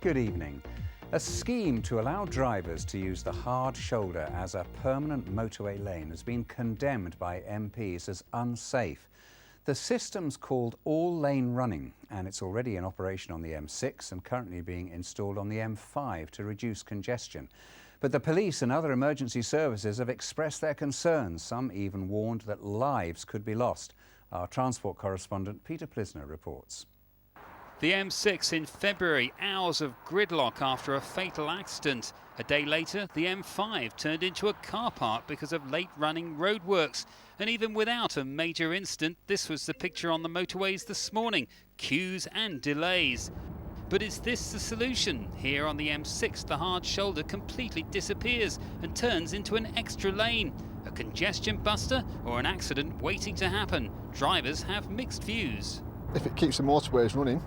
Good evening. A scheme to allow drivers to use the hard shoulder as a permanent motorway lane has been condemned by MPs as unsafe. The system's called all-lane running, and it's already in operation on the M6 and currently being installed on the M5 to reduce congestion. But the police and other emergency services have expressed their concerns. Some even warned that lives could be lost. Our transport correspondent Peter Plisner reports. The M6 in February, hours of gridlock after a fatal accident. A day later, the M5 turned into a car park because of late-running roadworks. And even without a major incident, this was the picture on the motorways this morning. Queues and delays. But is this the solution? Here on the M6, the hard shoulder completely disappears and turns into an extra lane. A congestion buster or an accident waiting to happen? Drivers have mixed views. If it keeps the motorways running,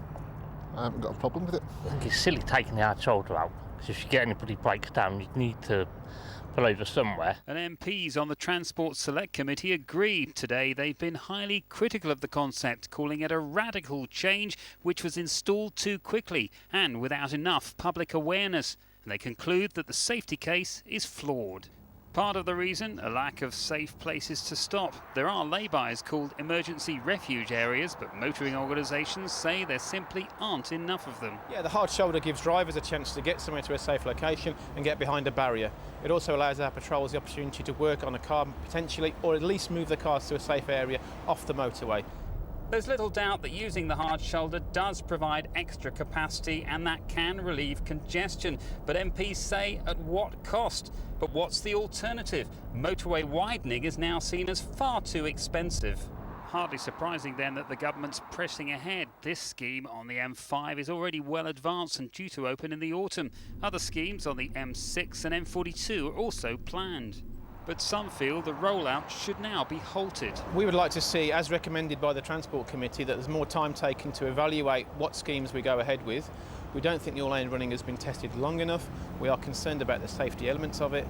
I haven't got a problem with it. I think it's silly taking the hard shoulder out, because if you get anybody breaks down, you need to pull over somewhere. And MPs on the Transport Select Committee agree. Today they've been highly critical of the concept, calling it a radical change which was installed too quickly and without enough public awareness. And they conclude that the safety case is flawed. Part of the reason, a lack of safe places to stop. There are laybys called emergency refuge areas, but motoring organisations say there simply aren't enough of them. Yeah, the hard shoulder gives drivers a chance to get somewhere to a safe location and get behind a barrier. It also allows our patrols the opportunity to work on a car potentially, or at least move the cars to a safe area off the motorway. There's little doubt that using the hard shoulder does provide extra capacity and that can relieve congestion. But MPs say at what cost? But what's the alternative? Motorway widening is now seen as far too expensive. Hardly surprising then that the government's pressing ahead. This scheme on the M5 is already well advanced and due to open in the autumn. Other schemes on the M6 and M42 are also planned. But some feel the rollout should now be halted. We would like to see, as recommended by the Transport Committee, that there's more time taken to evaluate what schemes we go ahead with. We don't think the all-lane running has been tested long enough. We are concerned about the safety elements of it.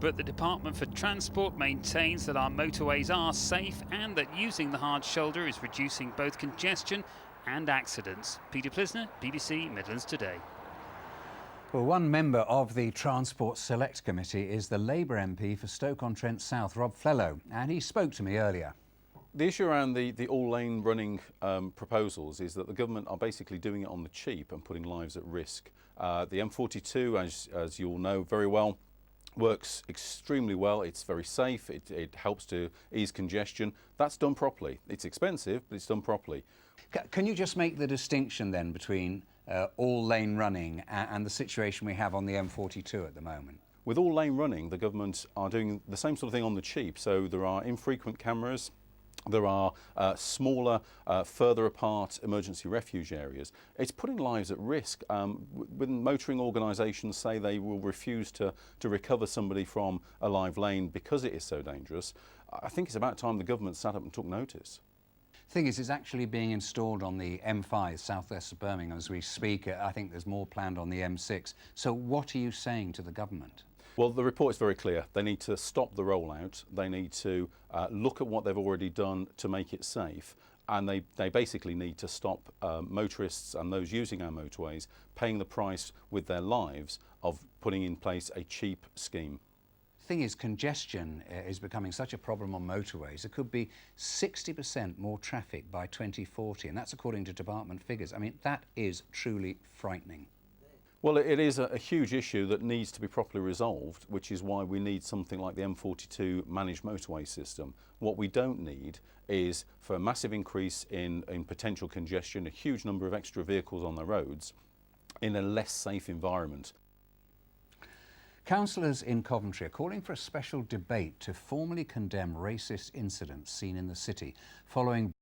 But the Department for Transport maintains that our motorways are safe and that using the hard shoulder is reducing both congestion and accidents. Peter Plisner, BBC Midlands Today. Well, one member of the Transport Select Committee is the Labour MP for Stoke-on-Trent South, Rob Flello, and he spoke to me earlier. The issue around the all-lane running proposals is that the government are basically doing it on the cheap and putting lives at risk. The M42, as you all know very well, works extremely well. It's very safe. It helps to ease congestion. That's done properly. It's expensive, but it's done properly. Can you just make the distinction then between all-lane running and the situation we have on the M42 at the moment? With all-lane running, the government are doing the same sort of thing on the cheap. So there are infrequent cameras. There are smaller, further apart emergency refuge areas. It's putting lives at risk. When motoring organisations say they will refuse to recover somebody from a live lane because it is so dangerous, I think it's about time the government sat up and took notice. The thing is, it's actually being installed on the M5 southwest of Birmingham as we speak. I think there's more planned on the M6. So what are you saying to the government? Well, the report is very clear. They need to stop the rollout. They need to look at what they've already done to make it safe. And they basically need to stop motorists and those using our motorways paying the price with their lives of putting in place a cheap scheme. The thing is, congestion is becoming such a problem on motorways. There could be 60% more traffic by 2040, and that's according to department figures. I mean, that is truly frightening. Well, it is a huge issue that needs to be properly resolved, which is why we need something like the M42 managed motorway system. What we don't need is for a massive increase in potential congestion, a huge number of extra vehicles on the roads in a less safe environment. Councillors in Coventry are calling for a special debate to formally condemn racist incidents seen in the city following